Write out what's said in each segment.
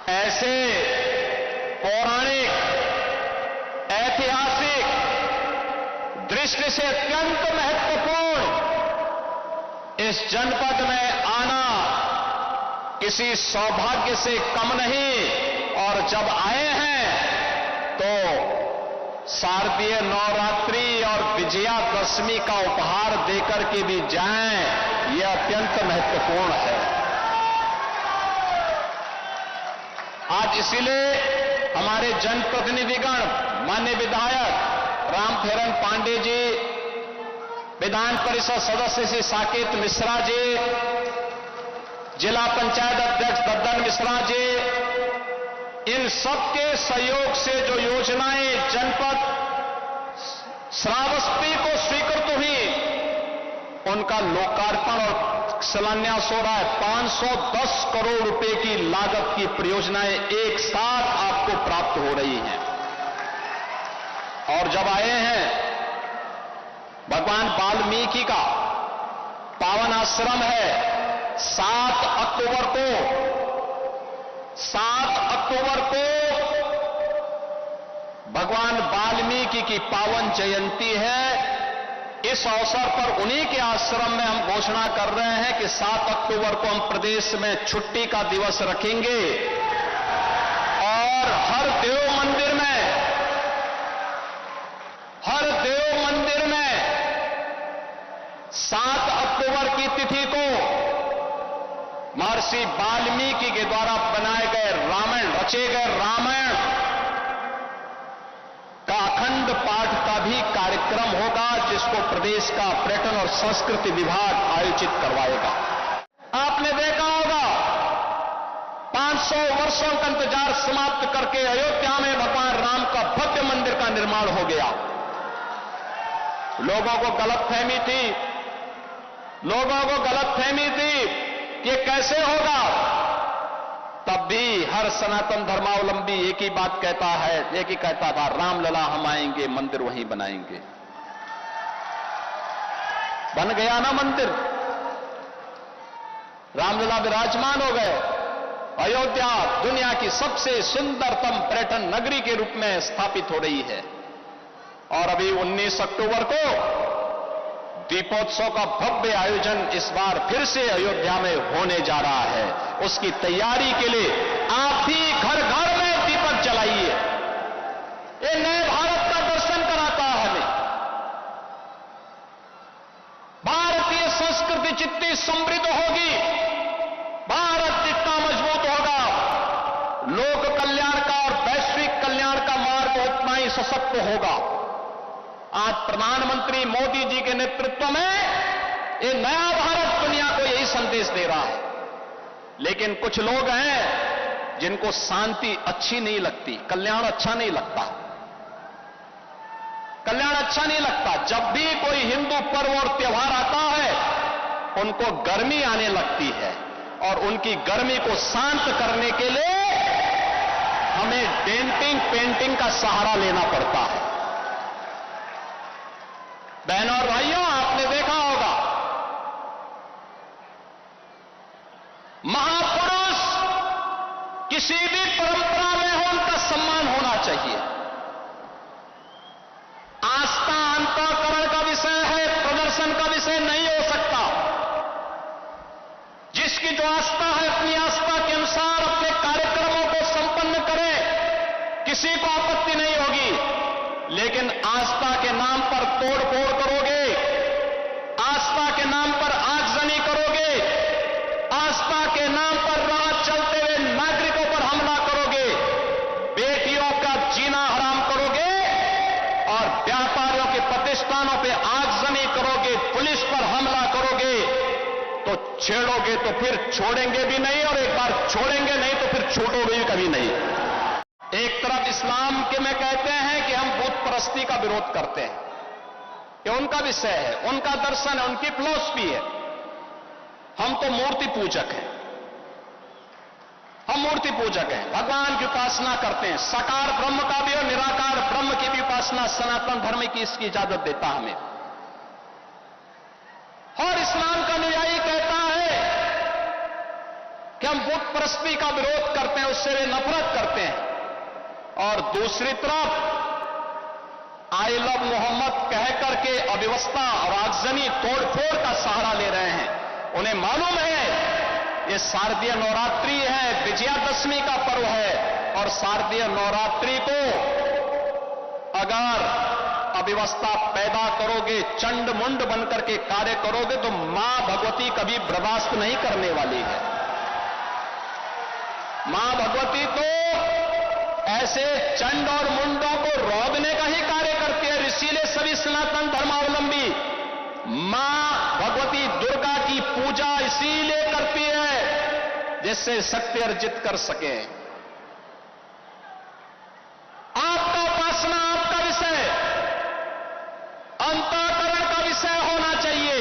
ऐसे पौराणिक, ऐतिहासिक दृष्टि से अत्यंत महत्वपूर्ण इस जनपद में आना किसी सौभाग्य से कम नहीं। और जब आए हैं तो शारदीय नवरात्रि और विजयादशमी का उपहार देकर के भी जाएं, यह अत्यंत महत्वपूर्ण है। आज इसीलिए हमारे जनप्रतिनिधिगण, माननीय विधायक रामफेरन पांडे जी, विधान परिषद सदस्य श्री साकेत मिश्रा जी, जिला पंचायत अध्यक्ष दद्दन मिश्रा जी, इन सबके सहयोग से जो योजनाएं जनपद श्रावस्ती को स्वीकृत हुई, उनका लोकार्पण और शिलान्यास हो रहा है। 510 करोड़ रुपए की लागत की परियोजनाएं एक साथ आपको प्राप्त हो रही हैं। और जब आए हैं भगवान वाल्मीकि का पावन आश्रम है, 7 अक्टूबर को भगवान वाल्मीकि की पावन जयंती है। इस अवसर पर उन्हीं के आश्रम में हम घोषणा कर रहे हैं कि 7 अक्टूबर को हम प्रदेश में छुट्टी का दिवस रखेंगे और हर देव मंदिर में 7 अक्टूबर की तिथि को महर्षि वाल्मीकि के द्वारा बनाए गए रामायण, रचे गए रामायण का अखंड पाठ का भी कार्यक्रम होगा, जिसको प्रदेश का पर्यटन और संस्कृति विभाग आयोजित करवाएगा। आपने देखा होगा 500 वर्षों का इंतजार समाप्त करके अयोध्या में भगवान राम का भव्य मंदिर का निर्माण हो गया। लोगों को गलतफहमी थी कि कैसे होगा। तब भी हर सनातन धर्मावलंबी एक ही कहता था, रामलला हम आएंगे, मंदिर वहीं बनाएंगे। बन गया ना मंदिर, रामलला विराजमान हो गए। अयोध्या दुनिया की सबसे सुंदरतम पर्यटन नगरी के रूप में स्थापित हो रही है। और अभी 19 अक्टूबर को दीपोत्सव का भव्य आयोजन इस बार फिर से अयोध्या में होने जा रहा है। उसकी तैयारी के लिए आप भी घर घर में दीपक जलाइए। ये नए भारत का दर्शन कराता है हमें। भारतीय संस्कृति जितनी समृद्ध होगी, भारत जितना मजबूत होगा, लोक कल्याण का और वैश्विक कल्याण का मार्ग उतना ही सशक्त होगा। आज प्रधानमंत्री मोदी जी के नेतृत्व में ये नया भारत दुनिया को यही संदेश दे रहा है। लेकिन कुछ लोग हैं जिनको शांति अच्छी नहीं लगती, कल्याण अच्छा नहीं लगता। जब भी कोई हिंदू पर्व और त्योहार आता है, उनको गर्मी आने लगती है और उनकी गर्मी को शांत करने के लिए हमें पेंटिंग का सहारा लेना पड़ता है। बहनों और भाइयों, आपने देखा होगा महापुरुष किसी भी परंपरा में हो, उनका सम्मान होना चाहिए। आस्था अंतःकरण का विषय है, प्रदर्शन का विषय नहीं हो सकता। जिसकी जो आस्था है, अपनी आस्था के अनुसार अपने कार्यक्रमों को संपन्न करे, किसी को आपत्ति नहीं होगी। लेकिन आस्था के नाम पर तोड़-फोड़ करोगे, आस्था के नाम पर आगजनी करोगे, आस्था के नाम पर राह चलते हुए नागरिकों पर हमला करोगे, बेटियों का जीना हराम करोगे और व्यापारियों के प्रतिष्ठानों पे आगजनी करोगे, पुलिस पर हमला करोगे, तो छेड़ोगे तो फिर छोड़ेंगे भी नहीं, और एक बार छोड़ेंगे नहीं तो फिर छूटोगे भी कभी नहीं। एक तरफ इस्लाम के में कहते हैं कि हम बुत परस्ती का विरोध करते हैं, ये उनका विषय है, उनका दर्शन है, उनकी फिलॉसफी है। हम तो मूर्ति पूजक हैं, भगवान की उपासना करते हैं। साकार ब्रह्म का भी और निराकार ब्रह्म की भी उपासना सनातन धर्म की इसकी इजाजत देता हमें। और इस्लाम का अनुयायी कहता है कि हम बुत परस्ती का विरोध करते हैं, उससे वे नफरत करते हैं, और दूसरी तरफ आई लव मोहम्मद कह करके अव्यवस्था और आगजनी तोड़फोड़ का सहारा ले रहे हैं। उन्हें मालूम है ये शारदीय नवरात्रि है, विजयादशमी का पर्व है, और शारदीय नवरात्रि को अगर अव्यवस्था पैदा करोगे, चंड मुंड बनकर के कार्य करोगे, तो मां भगवती कभी बर्दाश्त नहीं करने वाली है। मां भगवती तो ऐसे चंड और मुंडों को रोकने का ही कार्य करती है। इसीलिए सभी सनातन धर्मावलंबी मां भगवती दुर्गा की पूजा इसीलिए करती है जिससे शक्ति अर्जित कर सके। आपका उपासना आपका विषय, अंतःकरण का विषय होना चाहिए,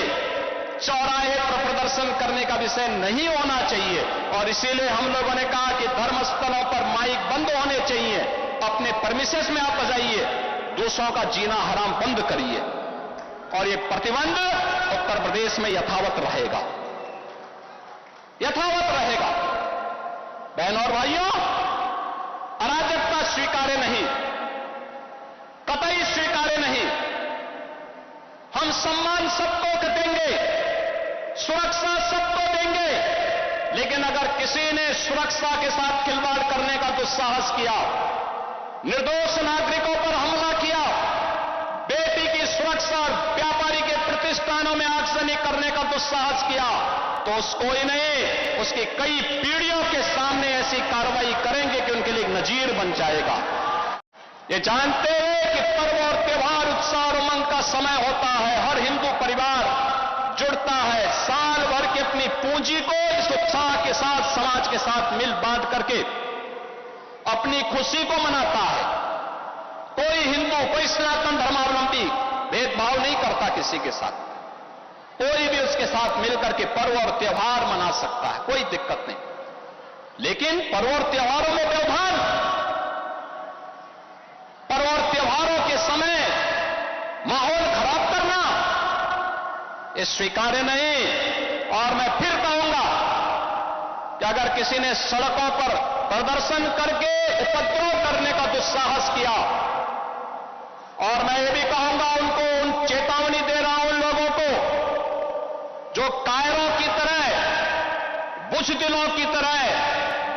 चौराहे पर प्रदर्शन करने का विषय नहीं होना चाहिए। और इसीलिए हम लोगों ने कहा कि धर्मस्थलों पर माइक बंद होने चाहिए, अपने परमिशंस में आप बजाइए, दूसरों का जीना हराम बंद करिए। और ये प्रतिबंध उत्तर प्रदेश में यथावत रहेगा, यथावत रहेगा। बहनों और भाइयों, अराजकता स्वीकार्य नहीं, कतई स्वीकार्य नहीं। हम सम्मान सबको देंगे, सुरक्षा सबको देंगे, लेकिन अगर किसी ने सुरक्षा के साथ खिलवाड़ करने का दुस्साहस किया, निर्दोष नागरिकों पर हमला किया, बेटी की सुरक्षा और व्यापारी के प्रतिष्ठानों में आगजनी करने का दुस्साहस किया, तो उसको ही नहीं, उसकी कई पीढ़ियों के सामने ऐसी कार्रवाई करेंगे कि उनके लिए एक नजीर बन जाएगा। ये जानते हैं कि पर्व और त्योहार उत्साह और उमंग का समय होता है। हर हिंदू परिवार जुड़ता है, साल भर की अपनी पूंजी को इस उत्साह के साथ समाज के साथ मिल बांट करके अपनी खुशी को मनाता है। कोई हिंदू, कोई सनातन धर्मावलंबी भेदभाव नहीं करता किसी के साथ, कोई भी उसके साथ मिलकर के पर्व और त्योहार मना सकता है, कोई दिक्कत नहीं। लेकिन पर्व और त्योहारों में व्यवधान, पर्व और त्योहारों के समय माहौल खराब करना, ये स्वीकार्य नहीं। और मैं फिर कहूंगा कि अगर किसी ने सड़कों पर प्रदर्शन करके उपद्रव करने का दुस्साहस किया, और मैं ये भी कहूंगा उनको चेतावनी दे रहा हूं उन लोगों को जो कायरों की तरह, बुज़दिलों की तरह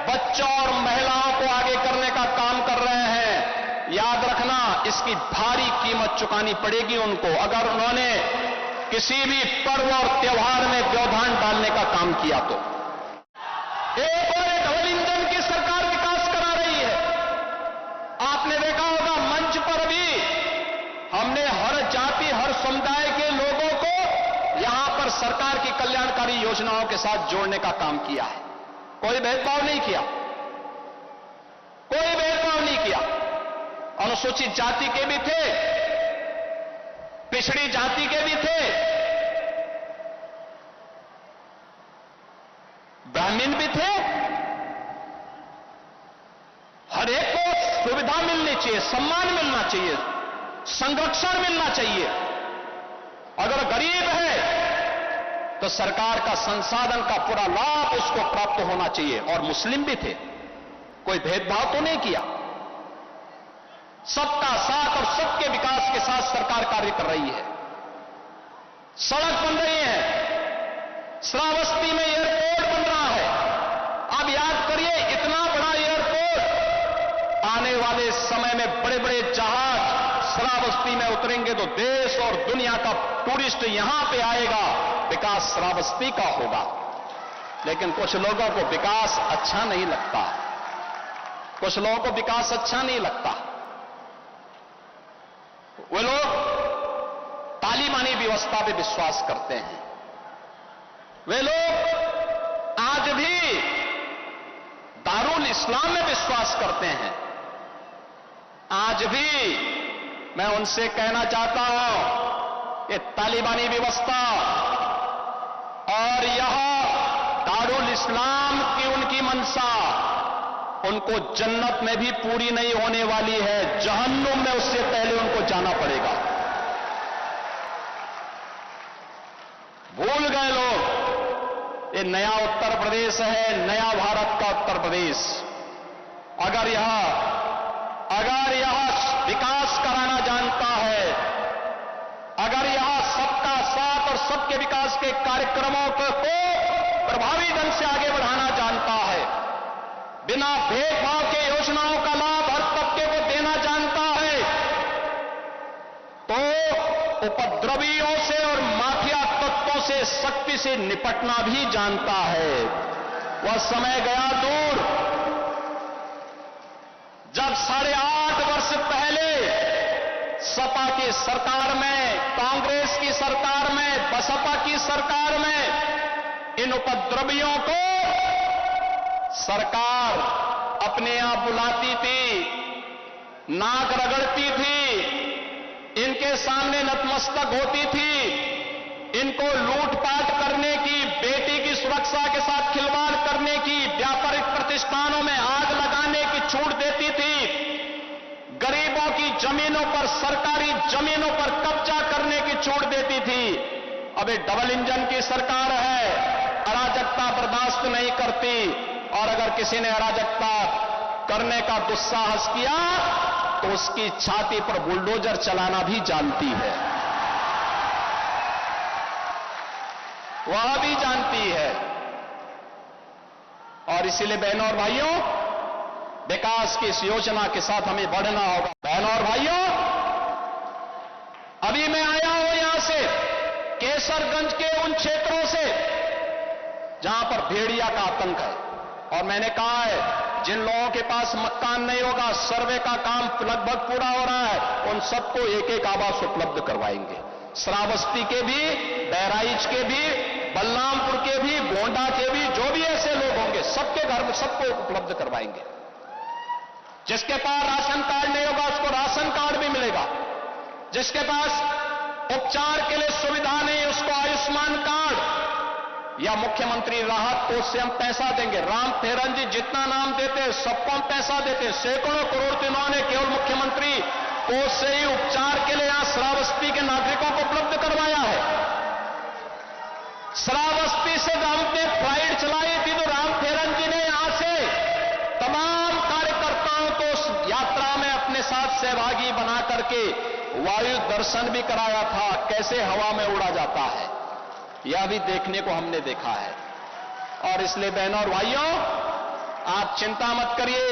बच्चों और महिलाओं को आगे करने का काम कर रहे हैं। याद रखना, इसकी भारी कीमत चुकानी पड़ेगी उनको, अगर उन्होंने किसी भी पर्व और त्योहार में व्यवधान डालने का काम किया तो। एक और एक डबल इंजन की सरकार विकास करा रही है। आपने देखा होगा मंच पर भी हमने हर जाति, हर समुदाय के लोगों को यहां पर सरकार की कल्याणकारी योजनाओं के साथ जोड़ने का काम किया है। कोई भेदभाव नहीं किया, कोई भेदभाव नहीं किया। अनुसूचित जाति के भी थे, पिछड़ी जाति के भी थे, ब्राह्मण भी थे। हर एक को सुविधा मिलनी चाहिए, सम्मान मिलना चाहिए, संरक्षण मिलना चाहिए। अगर गरीब है तो सरकार का संसाधन का पूरा लाभ उसको प्राप्त होना चाहिए। और मुस्लिम भी थे, कोई भेदभाव तो नहीं किया। सबका साथ और सबके विकास के साथ सरकार कार्य कर रही है। सड़क बन रही है, श्रावस्ती में एयरपोर्ट बन रहा है। अब याद करिए, इतना बड़ा एयरपोर्ट, आने वाले समय में बड़े बड़े जहाज श्रावस्ती में उतरेंगे तो देश और दुनिया का टूरिस्ट यहां पे आएगा, विकास श्रावस्ती का होगा। लेकिन कुछ लोगों को विकास अच्छा नहीं लगता, कुछ लोगों को विकास अच्छा नहीं लगता। वे लोग तालिबानी व्यवस्था पे विश्वास करते हैं। वे लोग आज भी दारुल इस्लाम में विश्वास करते हैं। आज भी मैं उनसे कहना चाहता हूं, ये तालिबानी व्यवस्था और यह दारुल इस्लाम की उनकी मंशा उनको जन्नत में भी पूरी नहीं होने वाली है, जहन्नुम में उससे पहले उनको जाना पड़ेगा। भूल गए लोग, ये नया उत्तर प्रदेश प्रदेश है नया भारत का उत्तर प्रदेश। अगर यह विकास कराना जानता है, अगर यह सबका साथ और सबके विकास के कार्यक्रमों को प्रभावी ढंग से आगे बढ़ाना जानता है, बिना भेदभाव के योजनाओं का लाभ हर तबके को देना जानता है, तो उपद्रवियों से और माफिया तत्वों से सख्ती से निपटना भी जानता है। वह समय गया दूर जब 8.5 वर्ष पहले सपा की सरकार में, कांग्रेस की सरकार में, बसपा की सरकार में इन उपद्रवियों को सरकार अपने यहां बुलाती थी, नाक रगड़ती थी, इनके सामने नतमस्तक होती थी, इनको लूटपाट करने की, बेटी की सुरक्षा के साथ खिलवाड़ करने की, व्यापारिक प्रतिष्ठानों में आग लगाने की छूट देती थी, गरीबों की जमीनों पर, सरकारी जमीनों पर कब्जा करने की छूट देती थी। अब एक डबल इंजन की सरकार है, अराजकता बर्दाश्त नहीं करती, और अगर किसी ने अराजकता करने का दुस्साहस किया तो उसकी छाती पर बुलडोजर चलाना भी जानती है, वह भी जानती है। और इसीलिए बहनों और भाइयों, विकास की इस योजना के साथ हमें बढ़ना होगा। बहनों और भाइयों, अभी मैं आया हूं यहां से केसरगंज के उन क्षेत्रों से जहां पर भेड़िया का आतंक है, और मैंने कहा है जिन लोगों के पास मकान नहीं होगा, सर्वे का काम लगभग पूरा हो रहा है, उन सबको एक एक आवास उपलब्ध करवाएंगे। श्रावस्ती के भी, बहराइच के भी, बलरामपुर के भी, गोंडा के भी, जो भी ऐसे लोग होंगे सबके घर में सबको उपलब्ध करवाएंगे। जिसके पास राशन कार्ड नहीं होगा उसको राशन कार्ड भी मिलेगा, जिसके पास उपचार के लिए सुविधा नहीं उसको आयुष्मान कार्ड या मुख्यमंत्री राहत कोष से हम पैसा देंगे। राम फेरन जी जितना नाम देते हैं सबको हम पैसा देते हैं, सैकड़ों करोड़ तो इन्होंने केवल मुख्यमंत्री कोष से ही उपचार के लिए यहां श्रावस्ती के नागरिकों को उपलब्ध करवाया है। श्रावस्ती से हमने फ्लाइट चलाई थी तो राम फेरन जी ने यहां से तमाम कार्यकर्ताओं को उस यात्रा में अपने साथ सहभागी बना करके वायु दर्शन भी कराया था, कैसे हवा में उड़ा जाता है, यह भी देखने को हमने देखा है। और इसलिए बहनों और भाइयों, आप चिंता मत करिए,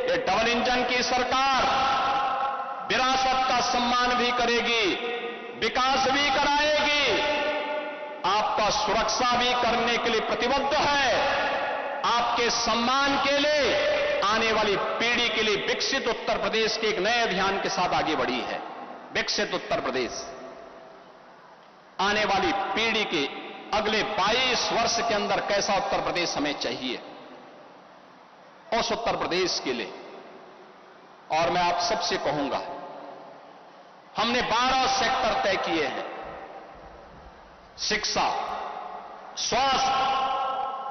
ये डबल इंजन की सरकार विरासत का सम्मान भी करेगी, विकास भी कराएगी, आपका सुरक्षा भी करने के लिए प्रतिबद्ध है, आपके सम्मान के लिए, आने वाली पीढ़ी के लिए विकसित उत्तर प्रदेश के एक नए अभियान के साथ आगे बढ़ी है। विकसित उत्तर प्रदेश आने वाली पीढ़ी के अगले 22 वर्ष के अंदर कैसा उत्तर प्रदेश हमें चाहिए, उस उत्तर प्रदेश के लिए। और मैं आप सबसे कहूंगा, हमने 12 सेक्टर तय किए हैं, शिक्षा, स्वास्थ्य,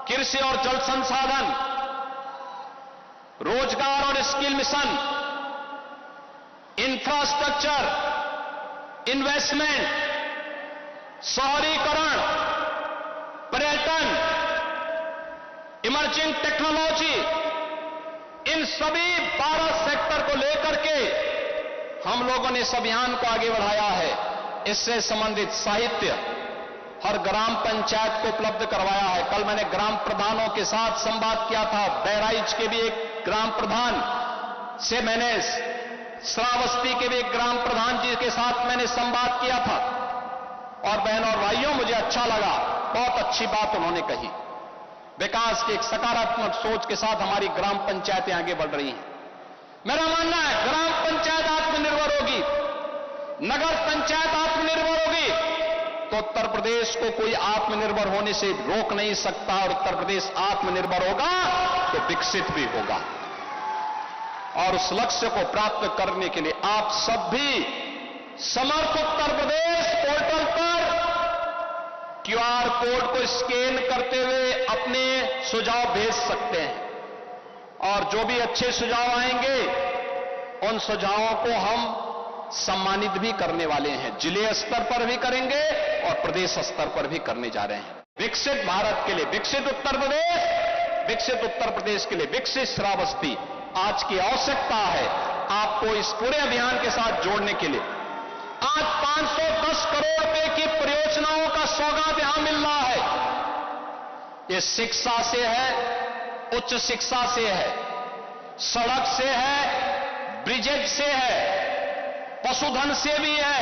कृषि और जल संसाधन, रोजगार और स्किल मिशन, इंफ्रास्ट्रक्चर, इन्वेस्टमेंट, शहरीकरण, पर्यटन, इमर्जिंग टेक्नोलॉजी, इन सभी 12 सेक्टर को लेकर के हम लोगों ने इस अभियान को आगे बढ़ाया है। इससे संबंधित साहित्य हर ग्राम पंचायत को उपलब्ध करवाया है। कल मैंने ग्राम प्रधानों के साथ संवाद किया था, बहराइच के भी एक ग्राम प्रधान से मैंने, श्रावस्ती के भी एक ग्राम प्रधान जी के साथ मैंने संवाद किया था। और बहनों और भाइयों, मुझे अच्छा लगा, बहुत अच्छी बात उन्होंने कही। विकास की एक सकारात्मक सोच के साथ हमारी ग्राम पंचायतें आगे बढ़ रही हैं। मेरा मानना है ग्राम पंचायत आत्मनिर्भर होगी, नगर पंचायत आत्मनिर्भर होगी, तो उत्तर प्रदेश को कोई आत्मनिर्भर होने से रोक नहीं सकता। और उत्तर प्रदेश आत्मनिर्भर होगा तो विकसित भी होगा। और उस लक्ष्य को प्राप्त करने के लिए आप सब भी समर्थ उत्तर प्रदेश पोर्टल पर क्यूआर कोड को स्कैन करते हुए अपने सुझाव भेज सकते हैं। और जो भी अच्छे सुझाव आएंगे उन सुझावों को हम सम्मानित भी करने वाले हैं, जिले स्तर पर भी करेंगे और प्रदेश स्तर पर भी करने जा रहे हैं। विकसित भारत के लिए विकसित उत्तर प्रदेश के लिए विकसित श्रावस्ती आज की आवश्यकता है आपको इस पूरे अभियान के साथ जोड़ने के लिए। आज 510 करोड़ रुपए की परियोजनाओं का सौगात यहां मिल रहा है। ये शिक्षा से है, उच्च शिक्षा से है, सड़क से है, ब्रिजेज से है, पशुधन से भी है।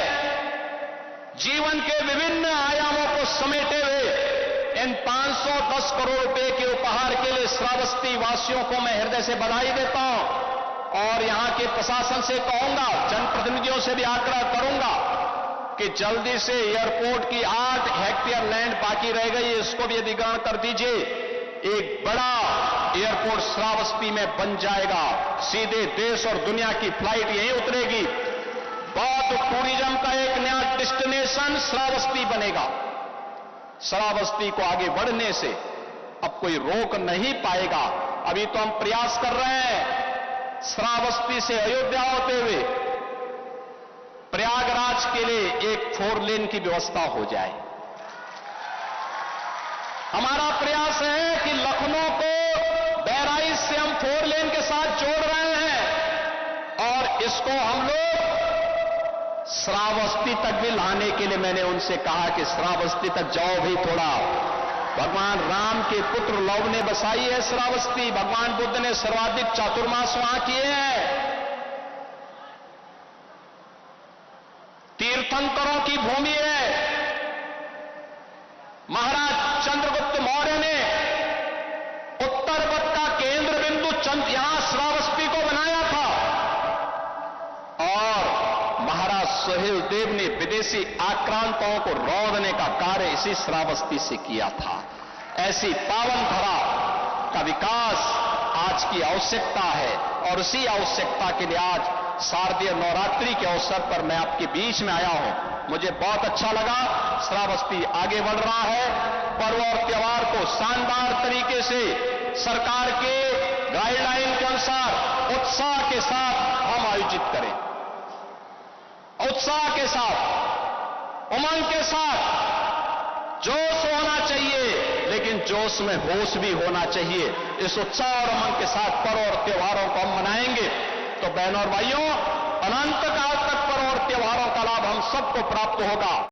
जीवन के विभिन्न आयामों को समेटे हुए इन 510 करोड़ रुपए के उपहार के लिए श्रावस्ती वासियों को मैं हृदय से बधाई देता हूं और यहां के प्रशासन से कहूंगा, जनप्रतिनिधियों से भी आग्रह करूंगा कि जल्दी से एयरपोर्ट की 8 हेक्टेयर लैंड बाकी रह गई, इसको भी अधिग्रहण कर दीजिए। एक बड़ा एयरपोर्ट श्रावस्ती में बन जाएगा, सीधे देश और दुनिया की फ्लाइट यहीं उतरेगी। बौद्ध टूरिज्म का एक नया डेस्टिनेशन श्रावस्ती बनेगा। श्रावस्ती को आगे बढ़ने से अब कोई रोक नहीं पाएगा। अभी तो हम प्रयास कर रहे हैं श्रावस्ती से अयोध्या होते हुए प्रयागराज के लिए एक 4 लेन की व्यवस्था हो जाए। हमारा प्रयास है कि लखनऊ को बहराइच से हम 4 लेन के साथ जोड़ रहे हैं और इसको हम लोग श्रावस्ती तक भी लाने के लिए मैंने उनसे कहा कि श्रावस्ती तक जाओ भी थोड़ा। भगवान राम के पुत्र लव ने बसाई है श्रावस्ती, भगवान बुद्ध ने सर्वाधिक चातुर्मास वहां किए हैं। तीर्थंकरों की भूमि है। महाराज चंद्रगुप्त मौर्य ने उत्तरवत का केंद्र बिंदु यहां श्रावस्ती को बनाया था और महाराज सुहेल देव ने विदेशी आक्रांताओं को रौंदने का कार्य इसी श्रावस्ती से किया था। ऐसी पावन धरा का विकास आज की आवश्यकता है और उसी आवश्यकता के लिए आज शारदीय नवरात्रि के अवसर पर मैं आपके बीच में आया हूं। मुझे बहुत अच्छा लगा। श्रावस्ती आगे बढ़ रहा है। पर्व और त्योहार को शानदार तरीके से सरकार के गाइडलाइन के अनुसार उत्साह के साथ हम आयोजित करें। उत्साह के साथ, उमंग के साथ, जोश होना चाहिए, लेकिन जोश में होश भी होना चाहिए। इस उत्साह और उमंग के साथ पर्व और त्योहारों को हम मनाएंगे तो बहनों और भाइयों, अनंत काल तक पर्व और त्योहारों का लाभ हम सबको प्राप्त होगा।